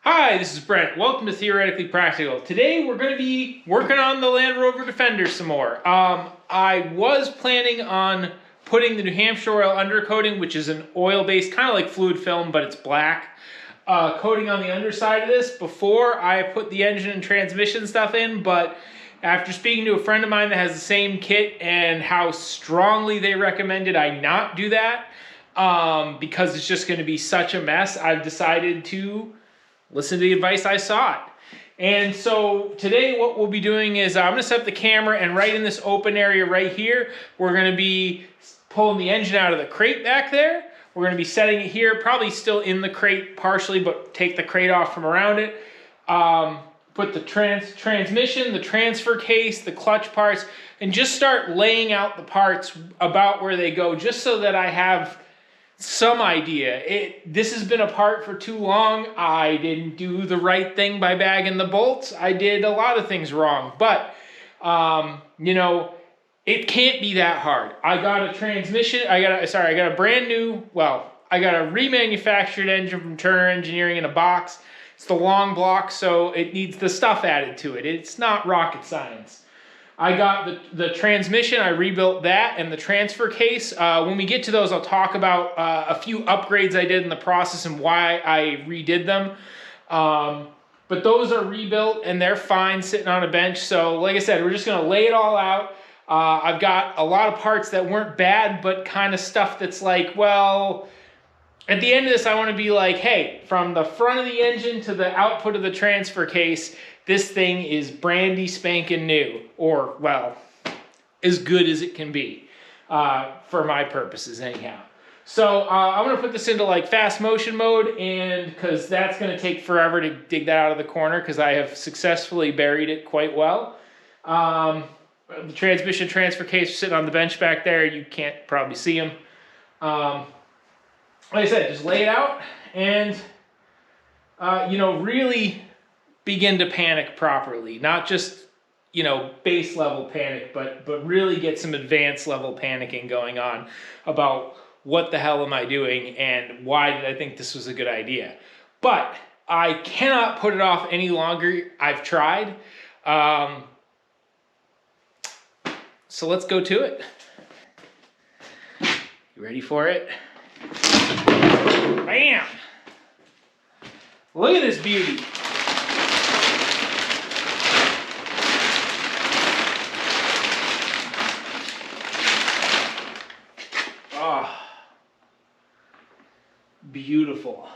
Hi, this is Brent. Welcome to Theoretically Practical. Today we're going to be working on the Landrover Defender some more. I was planning on putting the New Hampshire oil undercoating, which is an oil-based, kind of like fluid film, but it's black, coating on the underside of this before I put the engine and transmission stuff in, but after speaking to a friend of mine that has the same kit and how strongly they recommended I not do that, because it's just going to be such a mess, I've decided to listen to the advice I sought. And so today what we'll be doing is I'm going to set up the camera, and right in this open area right here, we're going to be pulling the engine out of the crate back there. We're going to be setting it here, probably still in the crate partially, but take the crate off from around it. Put the transmission, the transfer case, the clutch parts, and just start laying out the parts about where they go, just so that I have some idea. This has been apart for too long. I didn't do the right thing by bagging the bolts. I did a lot of things wrong, but you know, it can't be that hard. I got a transmission. I got a brand new. Well, I got a remanufactured engine from Turner Engineering in a box. It's the long block, so it needs the stuff added to it. It's not rocket science. I got the transmission, I rebuilt that, and the transfer case. When we get to those, I'll talk about a few upgrades I did in the process and why I redid them. But those are rebuilt and they're fine sitting on a bench. So like I said, we're just gonna lay it all out. I've got a lot of parts that weren't bad, but kind of stuff that's like, well, at the end of this, I wanna be like, hey, from the front of the engine to the output of the transfer case, this thing is brandy spanking new, or, well, as good as it can be, for my purposes anyhow. So I'm gonna put this into like fast motion mode, and because that's gonna take forever to dig that out of the corner, because I have successfully buried it quite well. The transmission transfer case is sitting on the bench back there. You can't probably see them. Like I said, just lay it out and, you know, really begin to panic properly, not just, you know, base level panic, but really get some advanced level panicking going on about what the hell am I doing and why did I think this was a good idea. But I cannot put it off any longer. I've tried. So let's go to it. You ready for it? Bam! Look at this beauty. Beautiful.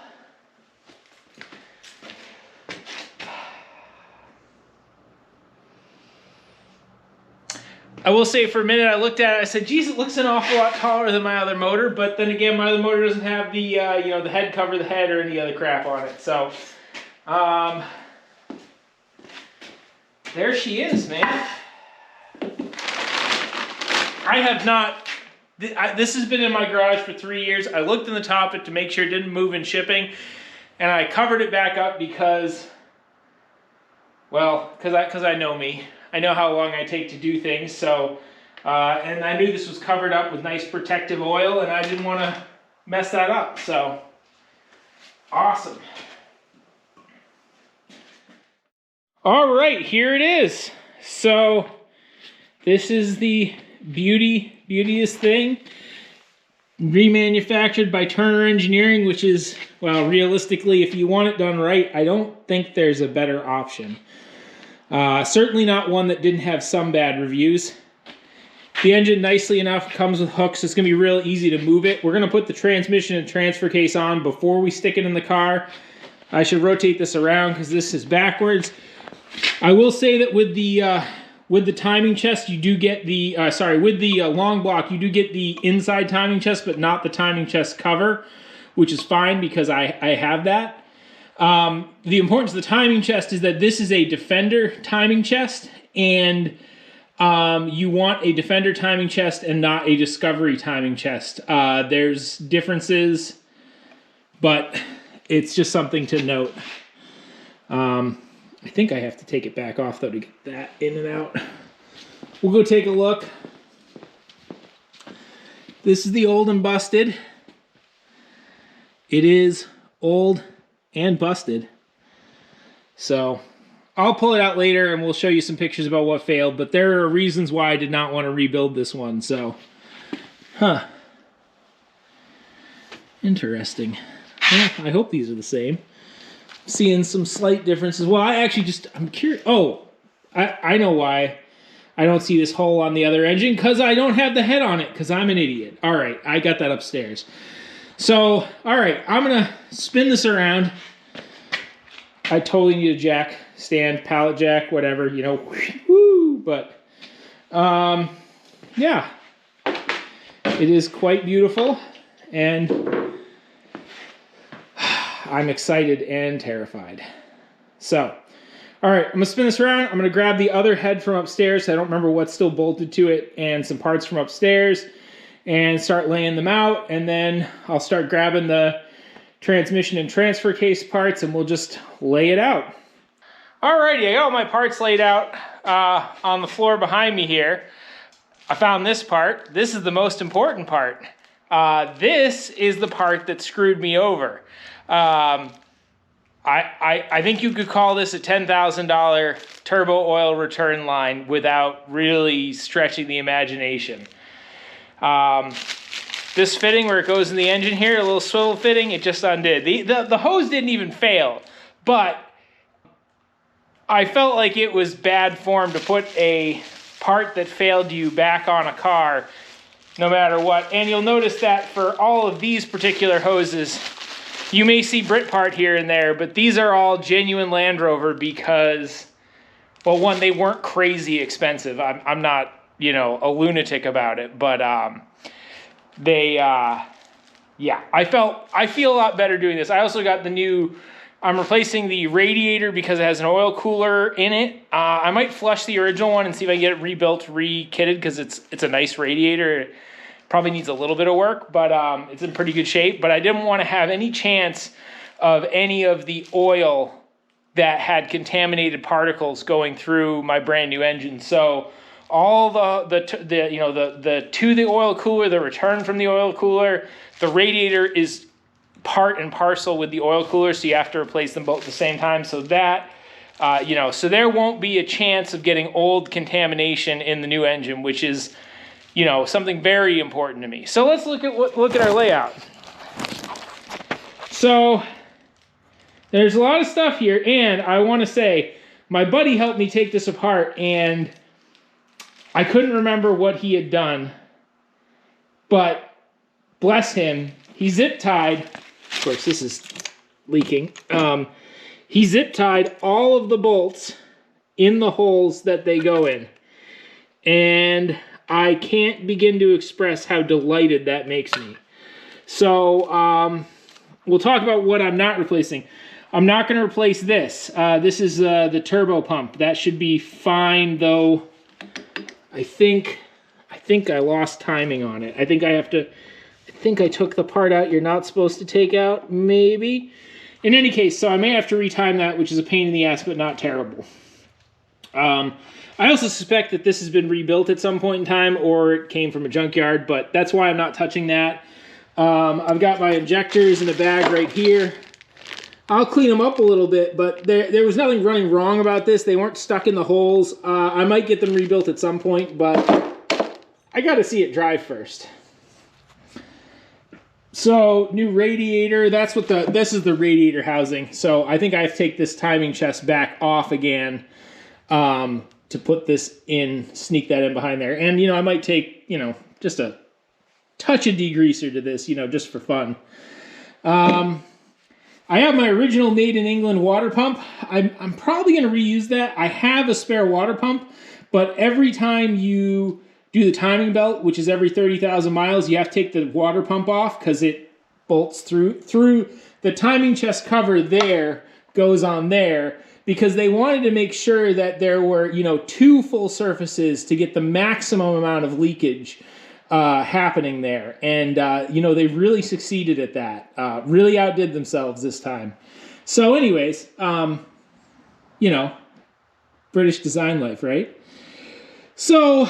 I will say for a minute I looked at it, I said, geez, it looks an awful lot taller than my other motor, but then again, my other motor doesn't have the, you know, the head cover, the head, or any other crap on it. So, there she is, man. I have not... This has been in my garage for 3 years. I looked in the top of it to make sure it didn't move in shipping, and I covered it back up because, well, because I know me. I know how long I take to do things, so, and I knew this was covered up with nice protective oil, and I didn't want to mess that up, so, awesome. All right, here it is. So, this is the beauteous thing, remanufactured by Turner Engineering, which is, well, realistically, if you want it done right, I don't think there's a better option. Certainly not one that didn't have some bad reviews. The engine, nicely enough, comes with hooks. It's going to be real easy to move it. We're going to put the transmission and transfer case on before we stick it in the car. I should rotate this around because this is backwards. I will say that with the timing chest, you do get the, with the long block, you do get the inside timing chest, but not the timing chest cover, which is fine because I have that. The importance of the timing chest is that this is a Defender timing chest, and you want a Defender timing chest and not a Discovery timing chest. There's differences, but it's just something to note. I think I have to take it back off, though, to get that in and out. We'll go take a look. This is the old and busted. It is old and busted. So I'll pull it out later and we'll show you some pictures about what failed, but there are reasons why I did not want to rebuild this one, so. Huh. Interesting. Well, I hope these are the same. Seeing some slight differences. Well, I'm curious. Oh, I know why I don't see this hole on the other engine, because I don't have the head on it, because I'm an idiot. All right, I got that upstairs. So, all right, I'm going to spin this around. I totally need a jack stand, pallet jack, whatever, you know, woo, but, yeah, it is quite beautiful, and I'm excited and terrified. So, all right, I'm gonna spin this around. I'm gonna grab the other head from upstairs. I don't remember what's still bolted to it, and some parts from upstairs, and start laying them out, and then I'll start grabbing the transmission and transfer case parts, and we'll just lay it out. Alrighty, I got all my parts laid out on the floor behind me here. I found this part. This is the most important part. This is the part that screwed me over. I think you could call this a $10,000 turbo oil return line without really stretching the imagination. This fitting where it goes in the engine here, a little swivel fitting, it just undid. The hose didn't even fail, but I felt like it was bad form to put a part that failed you back on a car, no matter what. And you'll notice that for all of these particular hoses, you may see Brit part here and there, but these are all genuine Land Rover because, well, one, they weren't crazy expensive. I'm not, you know, a lunatic about it, but yeah, I feel a lot better doing this. I also got the new, I'm replacing the radiator because it has an oil cooler in it. I might flush the original one and see if I can get it rebuilt, re-kitted, because it's a nice radiator. It probably needs a little bit of work, but it's in pretty good shape. But I didn't want to have any chance of any of the oil that had contaminated particles going through my brand new engine. So all the to the oil cooler, the return from the oil cooler, the radiator is part and parcel with the oil cooler, so you have to replace them both at the same time. So that, so there won't be a chance of getting old contamination in the new engine, which is, something very important to me. So let's look at our layout. So there's a lot of stuff here, and I want to say my buddy helped me take this apart, and I couldn't remember what he had done, but bless him, he zip tied. Of course, this is leaking. He zip tied all of the bolts in the holes that they go in. And I can't begin to express how delighted that makes me. So we'll talk about what I'm not replacing. I'm not going to replace this. This is the turbo pump. That should be fine, though. I think I lost timing on it. I think I took the part out you're not supposed to take out, maybe. In any case, so I may have to retime that, which is a pain in the ass, but not terrible. I also suspect that this has been rebuilt at some point in time, or it came from a junkyard, but that's why I'm not touching that. I've got my injectors in a bag right here. I'll clean them up a little bit, but there was nothing running wrong about this. They weren't stuck in the holes. I might get them rebuilt at some point, but I got to see it drive first. So, new radiator, this is the radiator housing. So I think I have to take this timing chest back off again to put this in, sneak that in behind there. And, I might take, just a touch of degreaser to this, just for fun. I have my original Made in England water pump. I'm probably going to reuse that. I have a spare water pump, but every time you do the timing belt, which is every 30,000 miles, you have to take the water pump off because it bolts through the timing chest cover there, goes on there, because they wanted to make sure that there were, two full surfaces to get the maximum amount of leakage happening there. And, they really succeeded at that. Really outdid themselves this time. So anyways, British design life, right? So,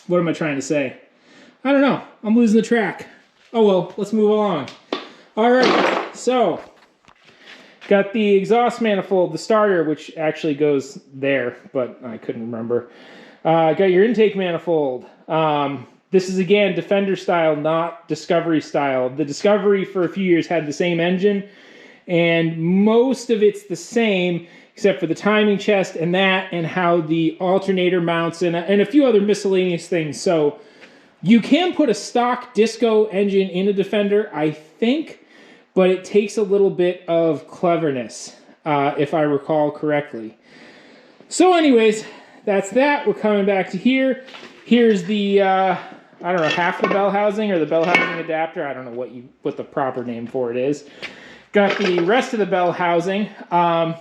what am I trying to say? I don't know. I'm losing the track. Oh well, let's move along. All right, so Got the exhaust manifold, the starter, which actually goes there, but I couldn't remember. Got your intake manifold. This is, again, Defender style, not Discovery style. The Discovery for a few years had the same engine, and most of it's the same, except for the timing chest and that, and how the alternator mounts, and a few other miscellaneous things. So you can put a stock Disco engine in a Defender, I think, but it takes a little bit of cleverness, if I recall correctly. So anyways, that's that. We're coming back to here. Here's the, I don't know, half the bell housing or the bell housing adapter. I don't know what the proper name for it is. Got the rest of the bell housing. I've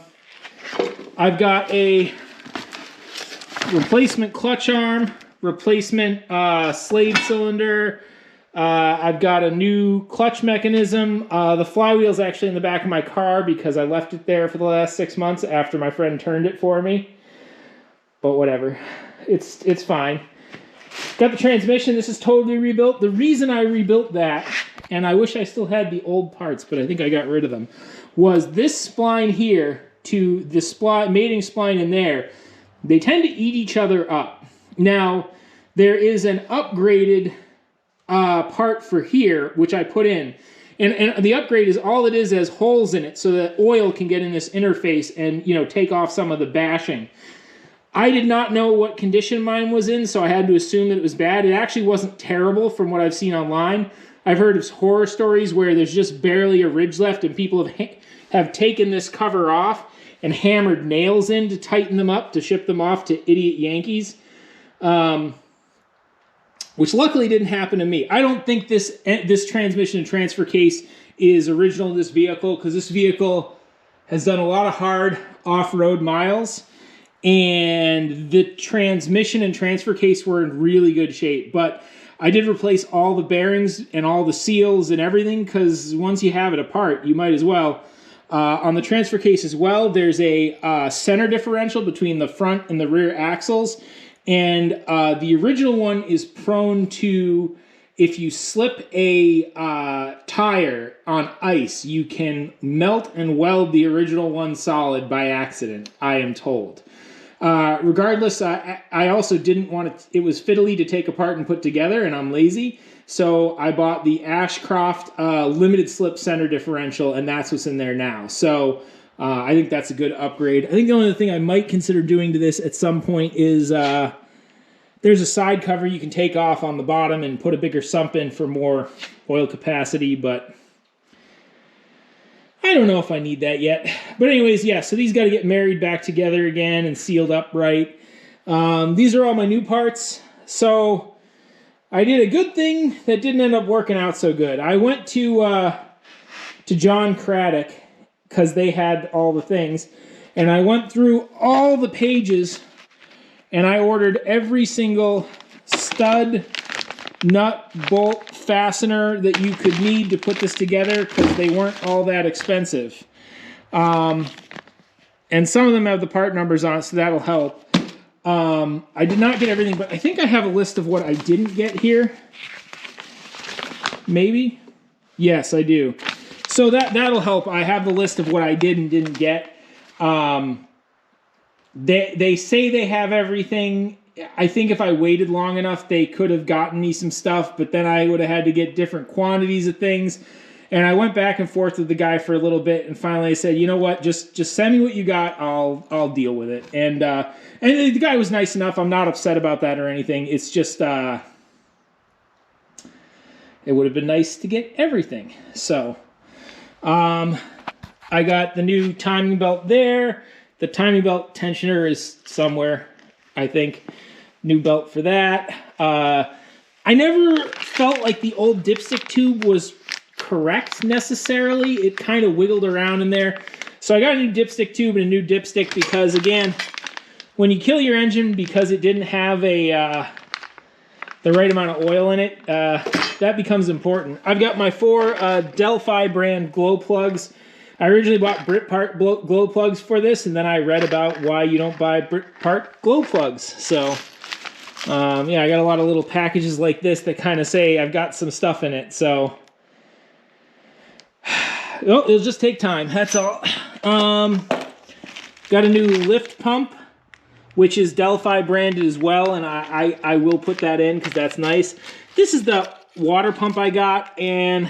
got a replacement clutch arm, replacement slave cylinder. I've got a new clutch mechanism. The flywheel's actually in the back of my car because I left it there for the last 6 months after my friend turned it for me. But whatever, it's fine. Got the transmission. This is totally rebuilt. The reason I rebuilt that, and I wish I still had the old parts, but I think I got rid of them, was this spline here to the mating spline in there. They tend to eat each other up. Now, there is an upgraded part for here, which I put in. And the upgrade is all it is has holes in it so that oil can get in this interface and, you know, take off some of the bashing. I did not know what condition mine was in, so I had to assume that it was bad. It actually wasn't terrible from what I've seen online. I've heard of horror stories where there's just barely a ridge left and people have taken this cover off and hammered nails in to tighten them up to ship them off to idiot Yankees. Which luckily didn't happen to me. I don't think this transmission and transfer case is original to this vehicle because this vehicle has done a lot of hard off-road miles. And the transmission and transfer case were in really good shape. But I did replace all the bearings and all the seals and everything because once you have it apart, you might as well. On the transfer case as well, there's a center differential between the front and the rear axles. And the original one is prone to, if you slip a tire on ice, you can melt and weld the original one solid by accident, I am told. Regardless, I also didn't want it was fiddly to take apart and put together, and I'm lazy. So I bought the Ashcroft limited slip center differential, and that's what's in there now. So I think that's a good upgrade. I think the only thing I might consider doing to this at some point is there's a side cover you can take off on the bottom and put a bigger sump in for more oil capacity, but I don't know if I need that yet. But anyways, yeah, so these got to get married back together again and sealed up right. These are all my new parts. So I did a good thing that didn't end up working out so good. I went to John Craddock because they had all the things, and I went through all the pages and I ordered every single stud, nut, bolt, fastener that you could need to put this together because they weren't all that expensive. And some of them have the part numbers on it, so that'll help. I did not get everything, but I think I have a list of what I didn't get here. Maybe? Yes, I do. So that'll help. I have the list of what I did and didn't get. They say they have everything. I think if I waited long enough, they could have gotten me some stuff, but then I would have had to get different quantities of things. And I went back and forth with the guy for a little bit, and finally I said, you know what, just send me what you got, I'll deal with it. And the guy was nice enough. I'm not upset about that or anything. It's just it would have been nice to get everything. So I got the new timing belt there. The timing belt tensioner is somewhere, I think. New belt for that. I never felt like the old dipstick tube was correct necessarily. It kind of wiggled around in there. So I got a new dipstick tube and a new dipstick because, again, when you kill your engine because it didn't have the right amount of oil in it, that becomes important. I've got my 4 Delphi brand glow plugs. I originally bought Britpart glow plugs for this, and then I read about why you don't buy Britpart glow plugs. So, yeah, I got a lot of little packages like this that kind of say I've got some stuff in it. So, well, it'll just take time. That's all. Got a new lift pump, which is Delphi branded as well, and I will put that in because that's nice. This is the water pump I got, and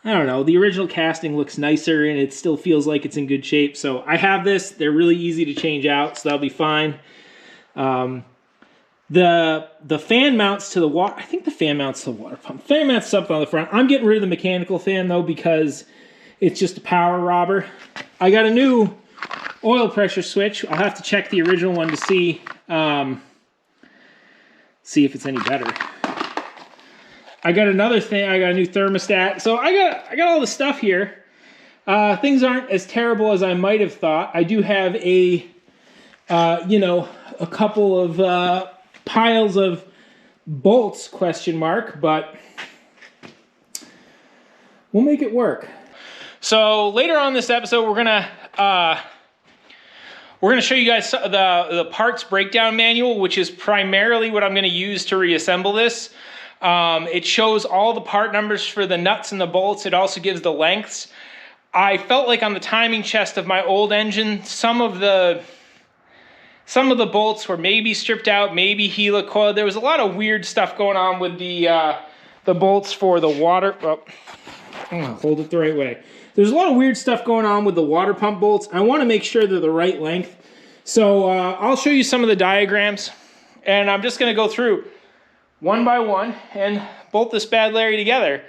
I don't know, the original casting looks nicer and it still feels like it's in good shape. So I have this. They're really easy to change out, so that'll be fine. The fan mounts to the water. I think the fan mounts to the water pump. Fan mounts up on the front. I'm getting rid of the mechanical fan though because it's just a power robber. I got a new oil pressure switch. I'll have to check the original one to see if it's any better. I got another thing. I got a new thermostat. So I got all the stuff here. Things aren't as terrible as I might have thought. I do have a couple of piles of bolts, question mark, but we'll make it work. So later on this episode, we're gonna show you guys the parts breakdown manual, which is primarily what I'm gonna use to reassemble this. It shows all the part numbers for the nuts and the bolts. It also gives the lengths. I felt like on the timing chest of my old engine, some of the bolts were maybe stripped out, maybe helicoiled. There was a lot of weird stuff going on with the bolts for the water. Oh, hold it the right way. There's a lot of weird stuff going on with the water pump bolts. I want to make sure they're the right length. So I'll show you some of the diagrams, and I'm just going to go through one by one and bolt this bad Larry together.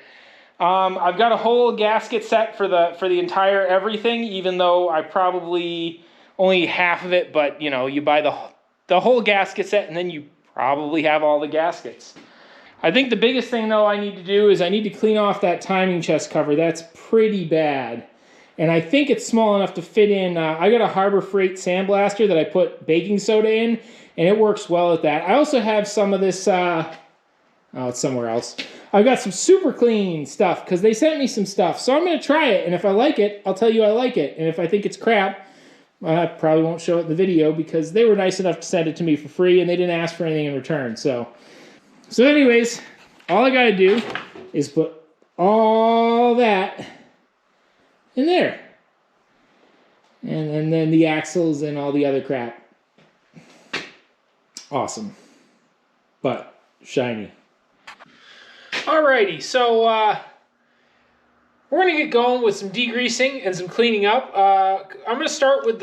I've got a whole gasket set for the entire everything, even though I probably only half of it, but you know, you buy the whole gasket set and then you probably have all the gaskets. I think the biggest thing though I need to do is I need to clean off that timing chest cover. That's pretty bad. And I think it's small enough to fit in. I got a Harbor Freight sandblaster that I put baking soda in, and it works well at that. I also have some of this, oh, it's somewhere else. I've got some super clean stuff because they sent me some stuff. So I'm going to try it, and if I like it, I'll tell you I like it. And if I think it's crap, I probably won't show it in the video because they were nice enough to send it to me for free and they didn't ask for anything in return. So anyways, all I got to do is put all that in there. And then the axles and all the other crap. Awesome. But shiny. Alrighty, so we're going to get going with some degreasing and some cleaning up. I'm going to start with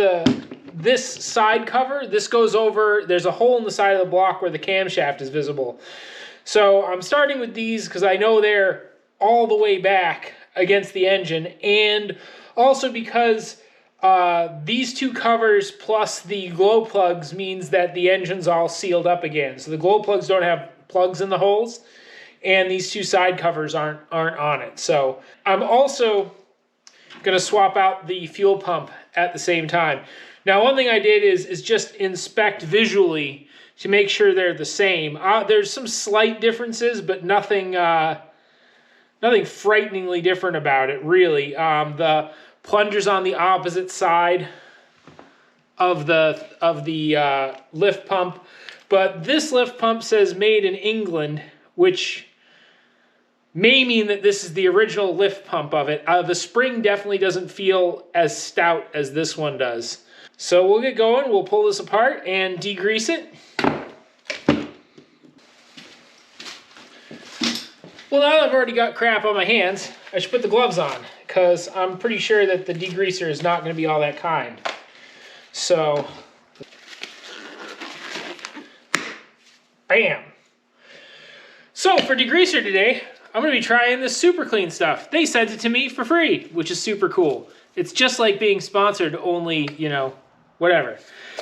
this side cover. This goes over, there's a hole in the side of the block where the camshaft is visible. So I'm starting with these because I know they're all the way back against the engine, and also because these two covers plus the glow plugs means that the engine's all sealed up again. So the glow plugs don't have plugs in the holes, and these two side covers aren't on it. So I'm also going to swap out the fuel pump at the same time. Now, one thing I did is just inspect visually to make sure they're the same. There's some slight differences, but nothing frighteningly different about it, really. The plunger's on the opposite side of the lift pump, but this lift pump says made in England, which may mean that this is the original lift pump of it. The spring definitely doesn't feel as stout as this one does. So we'll get going, we'll pull this apart and degrease it. Well, now that I've already got crap on my hands, I should put the gloves on, because I'm pretty sure that the degreaser is not going to be all that kind. So, bam! So, for degreaser today, I'm going to be trying this super clean stuff. They sent it to me for free, which is super cool. It's just like being sponsored, only, you know, whatever.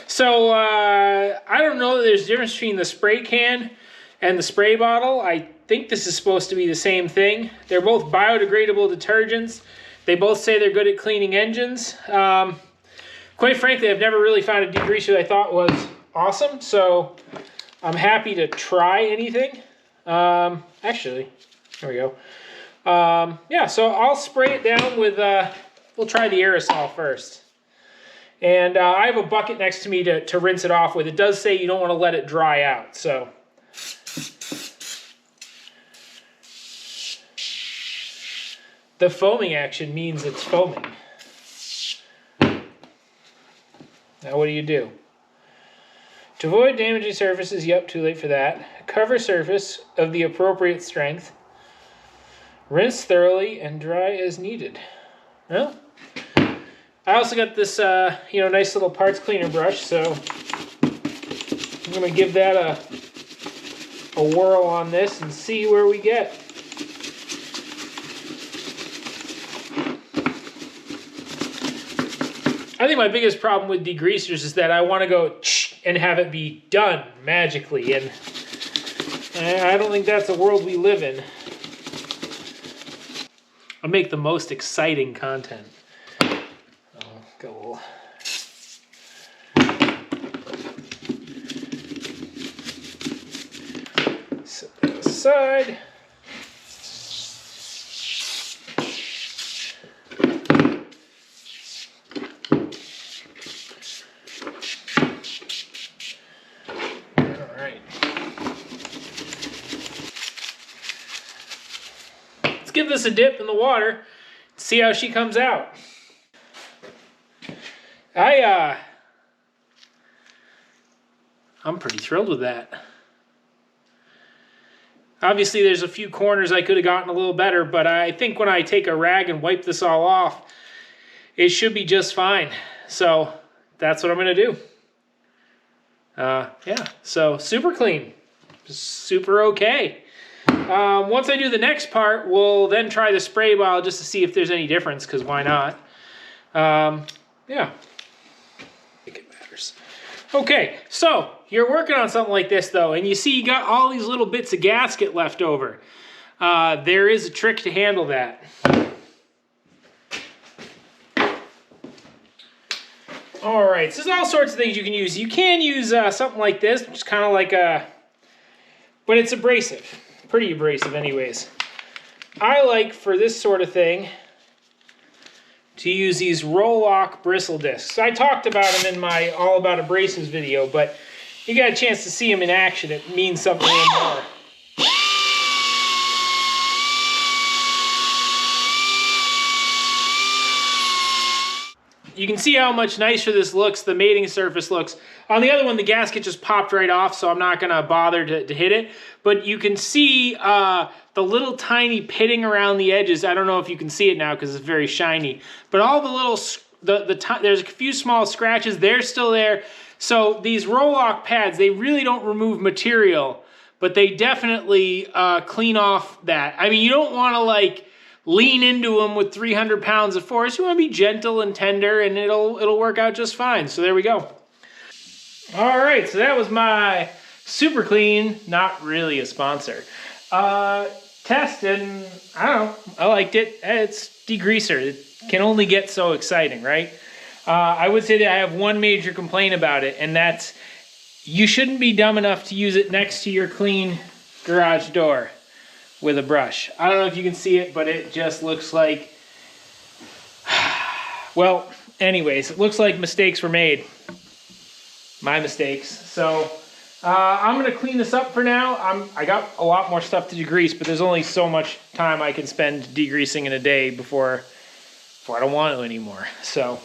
So, I don't know that there's a difference between the spray can and the spray bottle. I think this is supposed to be the same thing. They're both biodegradable detergents. They both say they're good at cleaning engines. Quite frankly, I've never really found a degreaser that I thought was awesome, so I'm happy to try anything. Actually, there we go. Yeah, so I'll spray it down with, we'll try the aerosol first. And I have a bucket next to me to rinse it off with. It does say you don't want to let it dry out, so. The foaming action means it's foaming. Now what do? To avoid damaging surfaces, yep, too late for that. Cover surface of the appropriate strength. Rinse thoroughly and dry as needed. Well, I also got this, nice little parts cleaner brush, so I'm gonna give that a whirl on this and see where we get. I think my biggest problem with degreasers is that I want to go and have it be done magically, and I don't think that's a world we live in. I'll make the most exciting content. I'll go a little. Set that aside. Give this a dip in the water, see how she comes out. I'm pretty thrilled with that. Obviously there's a few corners I could have gotten a little better, but I think when I take a rag and wipe this all off, it should be just fine. So that's what I'm gonna do. Yeah, so super clean, super okay. Once I do the next part, we'll then try the spray bottle just to see if there's any difference, because why not? Yeah. I think it matters. Okay, so you're working on something like this, though, and you see you got all these little bits of gasket left over. There is a trick to handle that. All right, so there's all sorts of things you can use. You can use something like this, which is kind of like a... but it's abrasive. Pretty abrasive anyways. I like, for this sort of thing, to use these roll-lock bristle discs. I talked about them in my All About Abrasives video, but you got a chance to see them in action. It means something a little more. You can see how much nicer this looks, the mating surface looks. On the other one, the gasket just popped right off, so I'm not gonna bother to hit it. But you can see the little tiny pitting around the edges. I don't know if you can see it now because it's very shiny. But all the little, there's a few small scratches, they're still there. So these roll-lock pads, they really don't remove material, but they definitely clean off that. I mean, you don't wanna like, lean into them with 300 pounds of force. You want to be gentle and tender, and it'll work out just fine. So there we go. All right, so that was my super clean, not really a sponsor, test, and I don't know, I liked it. It's degreaser. It can only get so exciting, right? I would say that I have one major complaint about it, and that's you shouldn't be dumb enough to use it next to your clean garage door with a brush. I don't know if you can see it, but it just looks like, well, anyways, it looks like mistakes were made. My mistakes. So I'm gonna clean this up for now. I got a lot more stuff to degrease, but there's only so much time I can spend degreasing in a day before I don't want to anymore. So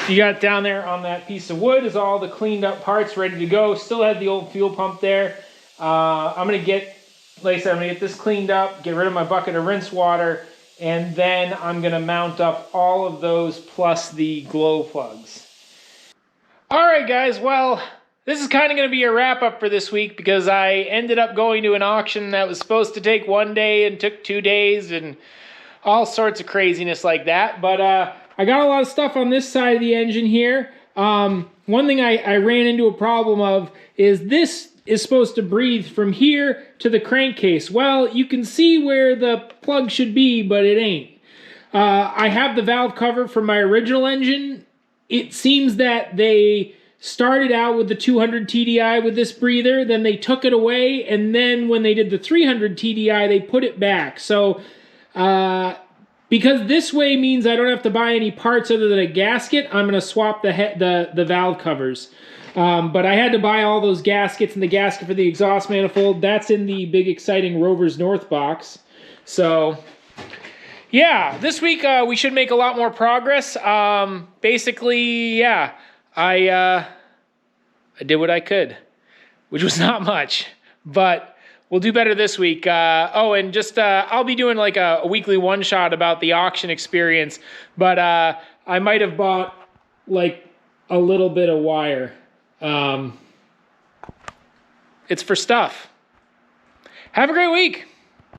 you got down there on that piece of wood is all the cleaned up parts ready to go. Still had the old fuel pump there. I'm gonna get, like I said, I'm gonna get this cleaned up, get rid of my bucket of rinse water, and then I'm gonna mount up all of those plus the glow plugs. All right, guys, well, this is kind of gonna be a wrap up for this week because I ended up going to an auction that was supposed to take 1 day and took 2 days and all sorts of craziness like that. But I got a lot of stuff on this side of the engine here. One thing I ran into a problem of is this is supposed to breathe from here to the crankcase. Well, you can see where the plug should be, but it ain't. I have the valve cover from my original engine. It seems that they started out with the 200 TDI with this breather, then they took it away, and then when they did the 300 TDI, they put it back. So, because this way means I don't have to buy any parts other than a gasket, I'm gonna swap the valve covers. But I had to buy all those gaskets and the gasket for the exhaust manifold. That's in the big exciting Rovers North box. So Yeah, this week we should make a lot more progress. Basically, yeah, I did what I could, which was not much, but we'll do better this week. Oh, and just I'll be doing like a weekly one-shot about the auction experience, but I might have bought like a little bit of wire. It's for stuff. Have a great week.